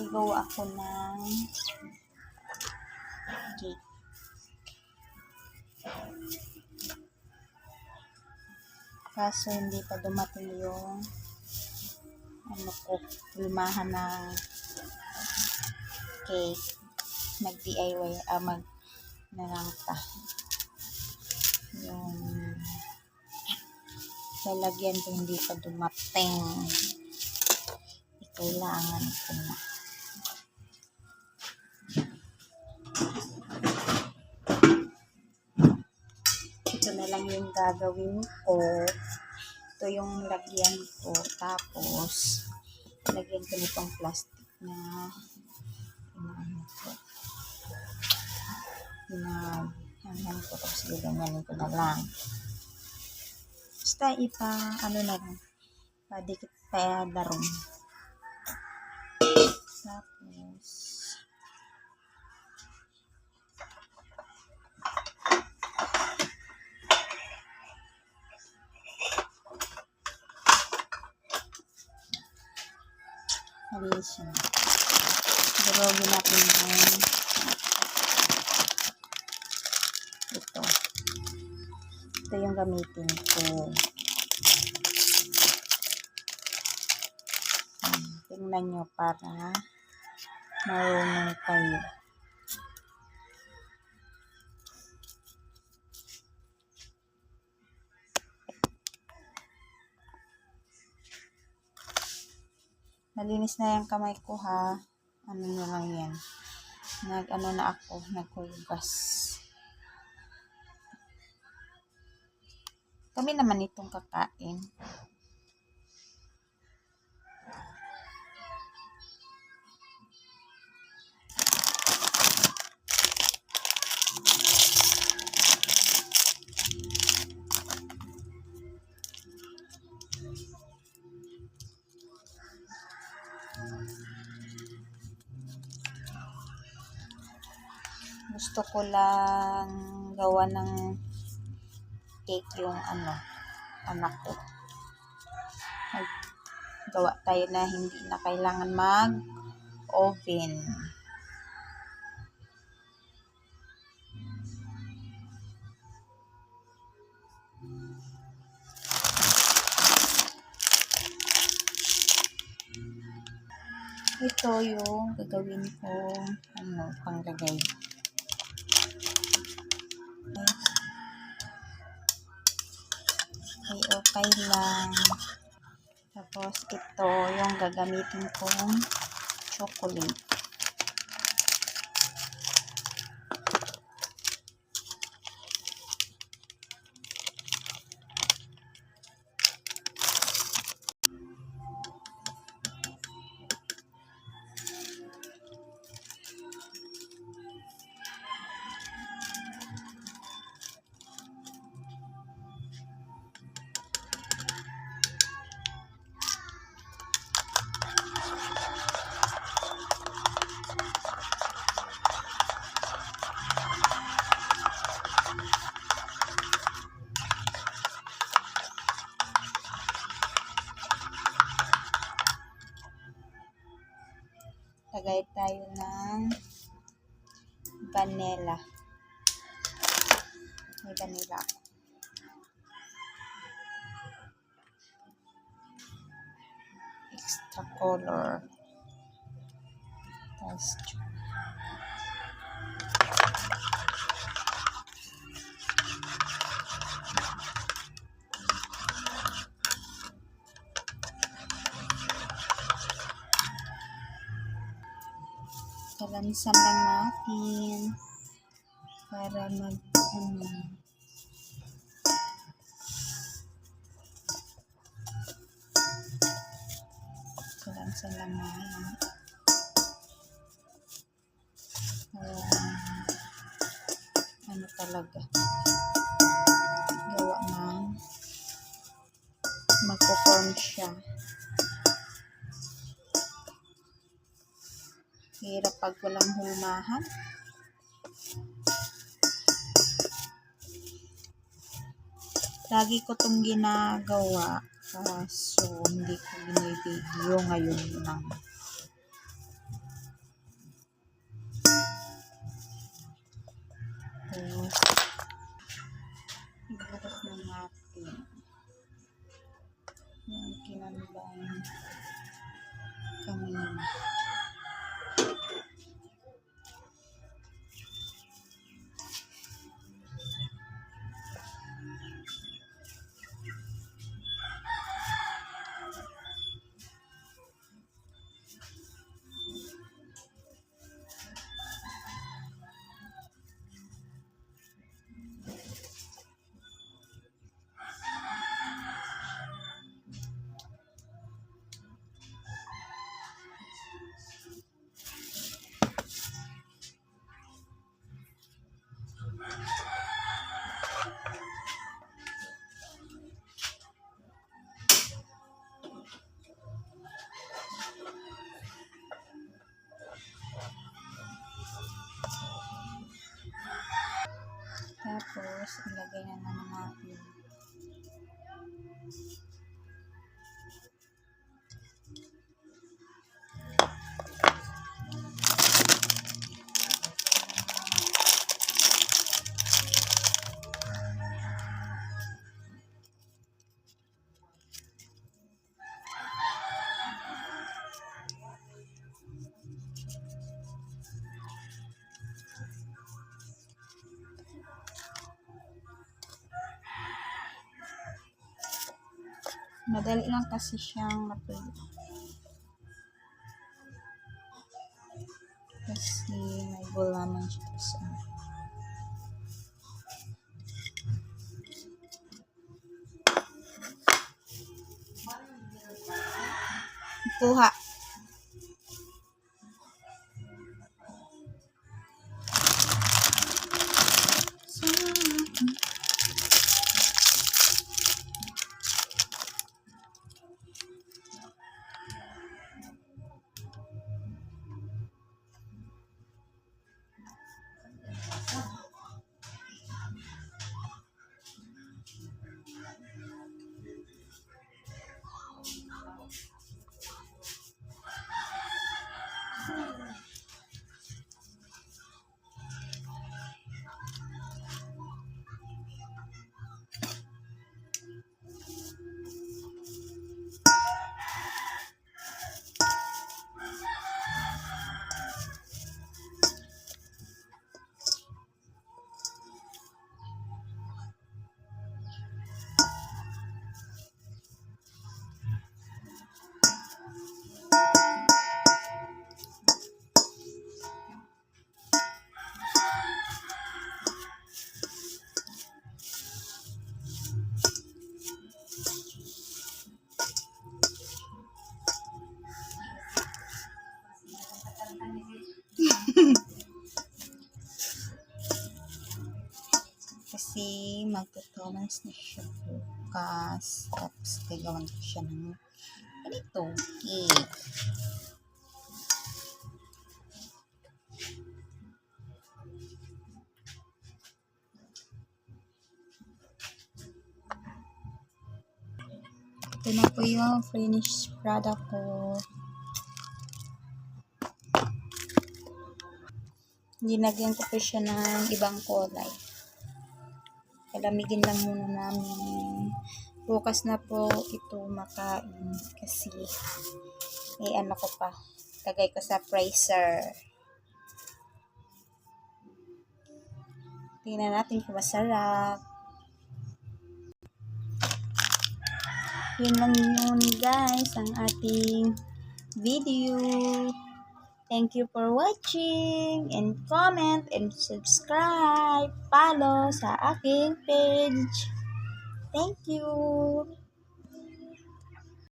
Higawa ako ng cake. Kaso hindi pa dumating yung hulmahan ng cake. Mag-DIY, mag-narangka. Yung lalagyan ko hindi pa dumating. Kailangan ko na. Ito na lang yung gagawin ko. Ito yung lagyan ko. Tapos, lagyan ko nitong plastic na hanggang ko. Tapos, ganyanin ko na lang. Basta na lang. Padikit pa darong. Tapos, malinis siya. Durogin natin yung ito. Ito yung gamitin ko. Tingnan nyo para marunong kayo. Malinis na yung kamay ko ha. Ano na lang yan. Naghugas. Kami naman itong kakain. Gusto ko lang gawa ng cake yung anak ko. Gawa tayo na hindi na kailangan mag-oven. Ito yung gagawin ko panglagay. Okay lang. Tapos ito yung gagamitin kong chocolate. Lagay tayo ng vanilla. May vanilla ako. Extra color. Texture. Kalansan lang natin para kalansan lang natin talaga gawa ng magpo-form siya. Hirap pag walang hulmahan. Lagi ko itong ginagawa Kaso, hindi ko binibideo ngayon lang. Tapos, ibukas na natin yung kinambang kanina. Tapos, ilagay na naman natin. Madali lang kasi siyang matuyo. Kasi may gulaman siya sa kuha. Kasi magtutumas na siya bukas. Tapos gagawan ko siya ng ganito, cake. Ito na po yung finished product ko. Ginagyan ko po siya ng ibang kulay. Palamigin lang muna namin. Bukas na po ito makain kasi ano ko pa. Lagay ko sa freezer. Tingnan natin kung masarap. Yun lang yun guys ang ating video. Thank you for watching and comment and subscribe. Follow sa aking page. Thank you.